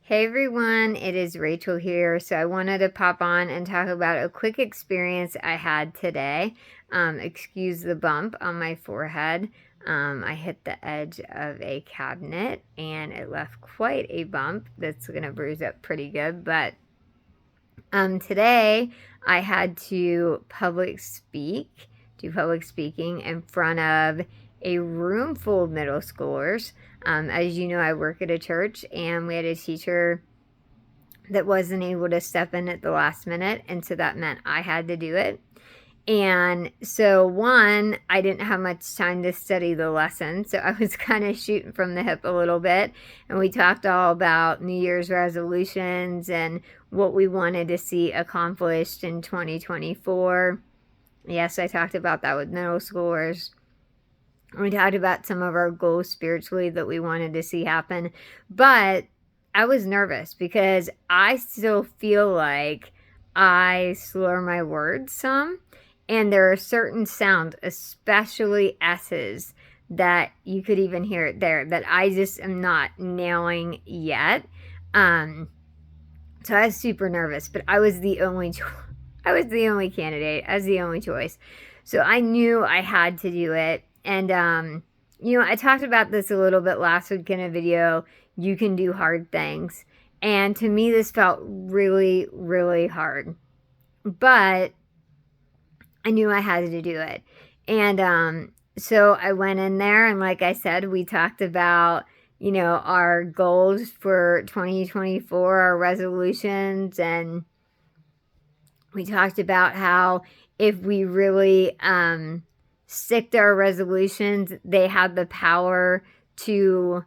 Hey everyone, it is Rachel here. So I wanted to pop on and talk about a quick experience I had today. Excuse the bump on my forehead. I hit the edge of a cabinet and it left quite a bump that's going to bruise up pretty good. But today I had to do public speaking in front of a room full of middle schoolers. As you know, I work at a church and we had a teacher that wasn't able to step in at the last minute. And so that meant I had to do it. And so, one, I didn't have much time to study the lesson. So I was kind of shooting from the hip a little bit. And we talked all about New Year's resolutions and what we wanted to see accomplished in 2024. Yes, I talked about that with middle schoolers. We talked about some of our goals spiritually that we wanted to see happen. But I was nervous because I still feel like I slur my words some. And there are certain sounds, especially S's, that you could even hear it there, that I just am not nailing yet. So I was super nervous, but I was the only candidate. I was the only choice. So I knew I had to do it. And, I talked about this a little bit last week in a video. You can do hard things. And to me, this felt really, really hard. But I knew I had to do it. And so I went in there, and like I said, we talked about, our goals for 2024, our resolutions, and we talked about how if we really stick to our resolutions, they have the power to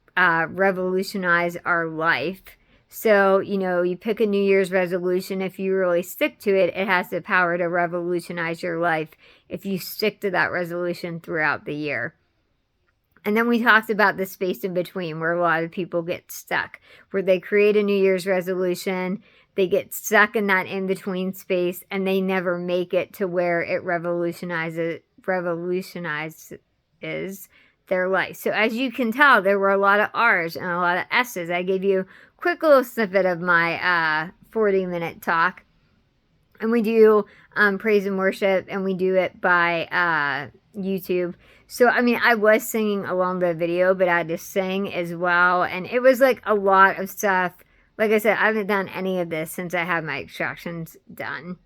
revolutionize our life. So, you pick a New Year's resolution. If you really stick to it, it has the power to revolutionize your life if you stick to that resolution throughout the year. And then we talked about the space in between where a lot of people get stuck, where they create a New Year's resolution, they get stuck in that in-between space, and they never make it to where it revolutionizes their life. So as you can tell, there were a lot of R's and a lot of S's. I gave you a quick little snippet of my 40-minute talk. And we do praise and worship, and we do it by YouTube. So, I was singing along the video, but I had to sing as well. And it was like a lot of stuff. Like I said, I haven't done any of this since I had my extractions done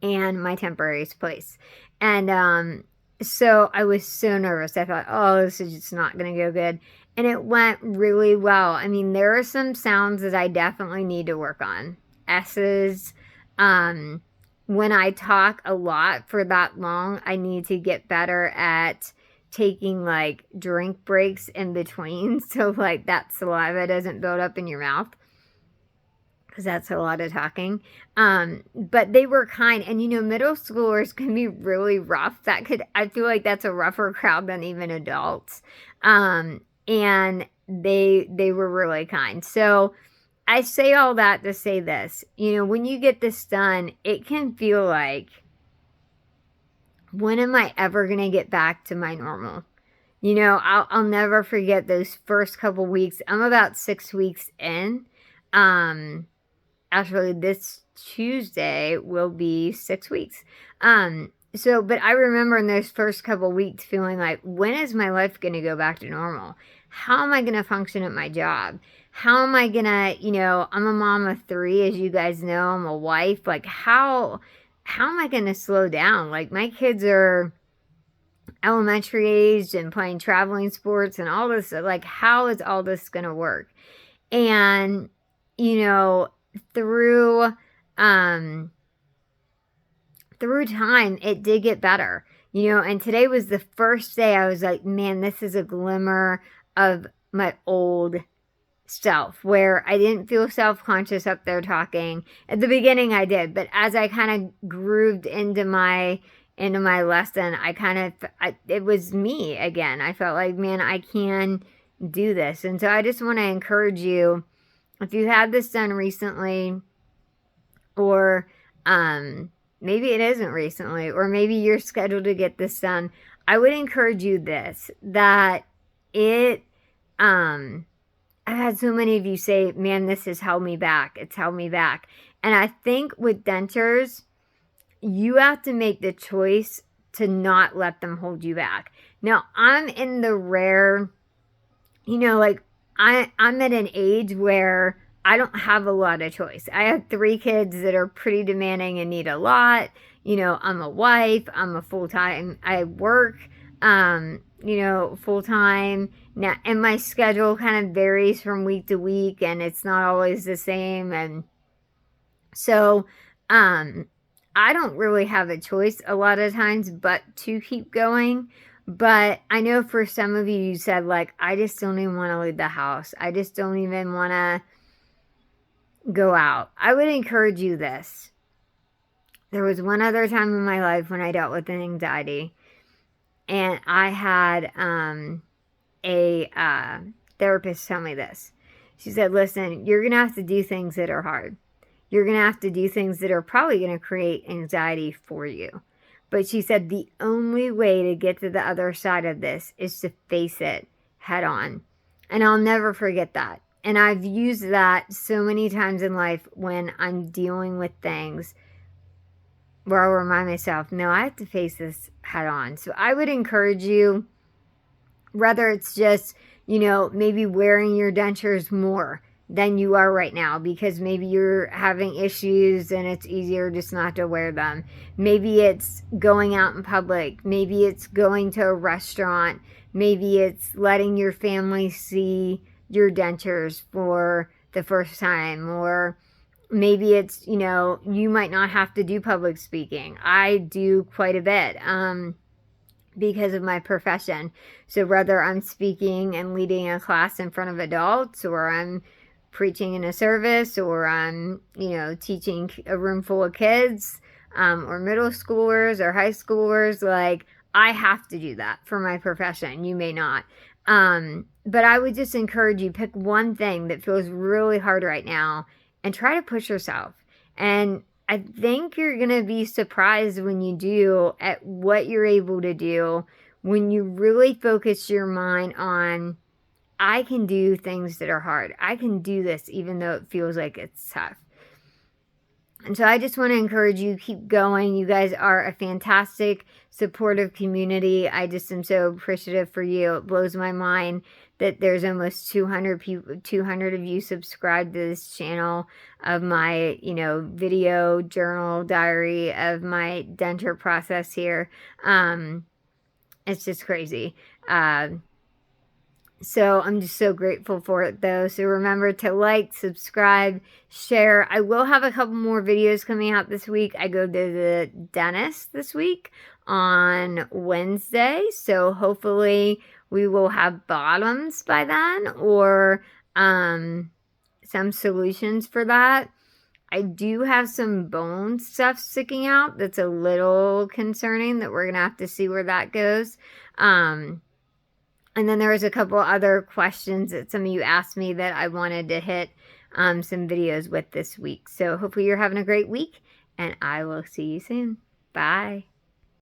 and my temporary place. And so I was so nervous. I thought, oh, this is just not going to go good. And it went really well. There are some sounds that I definitely need to work on. S's. When I talk a lot for that long, I need to get better at taking like drink breaks in between. So like that saliva doesn't build up in your mouth, because that's a lot of talking. But they were kind. And, middle schoolers can be really rough. I feel like that's a rougher crowd than even adults. And they were really kind. So I say all that to say this. When you get this done, it can feel like, when am I ever going to get back to my normal? I'll never forget those first couple weeks. I'm about 6 weeks in. Actually, this Tuesday will be 6 weeks. But I remember in those first couple weeks feeling like, when is my life going to go back to normal? How am I going to function at my job? How am I going to, I'm a mom of 3, as you guys know, I'm a wife. Like, how am I going to slow down? Like, my kids are elementary age and playing traveling sports and all this. Like, how is all this going to work? And, through time, it did get better, and today was the first day I was like, man, this is a glimmer of my old self, where I didn't feel self-conscious up there talking. At the beginning I did, but as I kind of grooved into my lesson, it was me again. I felt like, man, I can do this. And so I just want to encourage you, if you had this done recently, or maybe it isn't recently, or maybe you're scheduled to get this done, I would encourage you that I've had so many of you say, man, this has held me back. It's held me back. And I think with dentures, you have to make the choice to not let them hold you back. Now, I'm in the rare, like I'm at an age where I don't have a lot of choice. I have 3 kids that are pretty demanding and need a lot. I'm a wife, I'm a full-time, I work, full-time now, and my schedule kind of varies from week to week, and it's not always the same. And so, I don't really have a choice a lot of times but to keep going. But I know for some of you, you said, like, I just don't even want to leave the house. I just don't even want to go out. I would encourage you this. There was one other time in my life when I dealt with an anxiety, and I had a therapist tell me this. She said, listen, you're going to have to do things that are hard. You're going to have to do things that are probably going to create anxiety for you. But she said the only way to get to the other side of this is to face it head on. And I'll never forget that. And I've used that so many times in life when I'm dealing with things where I'll remind myself, no, I have to face this head on. So I would encourage you, whether it's just, maybe wearing your dentures more than you are right now because maybe you're having issues and it's easier just not to wear them. Maybe it's going out in public. Maybe it's going to a restaurant. Maybe it's letting your family see your dentures for the first time. Or maybe it's, you might not have to do public speaking. I do quite a bit because of my profession. So whether I'm speaking and leading a class in front of adults, or I'm preaching in a service, or I'm, teaching a room full of kids, or middle schoolers or high schoolers, like, I have to do that for my profession. You may not. But I would just encourage you, pick one thing that feels really hard right now and try to push yourself. And I think you're going to be surprised when you do at what you're able to do when you really focus your mind on, I can do things that are hard. I can do this even though it feels like it's tough. And so I just want to encourage you, keep going. You guys are a fantastic, supportive community. I just am so appreciative for you. It blows my mind that there's almost 200 people, 200 of you subscribed to this channel of my, video journal diary of my denture process here. It's just crazy. So I'm just so grateful for it, though. So remember to like, subscribe, share. I will have a couple more videos coming out this week. I go to the dentist this week on Wednesday. So hopefully we will have bottoms by then, or some solutions for that. I do have some bone stuff sticking out that's a little concerning, that we're going to have to see where that goes. And then there was a couple other questions that some of you asked me that I wanted to hit some videos with this week. So hopefully you're having a great week, and I will see you soon. Bye.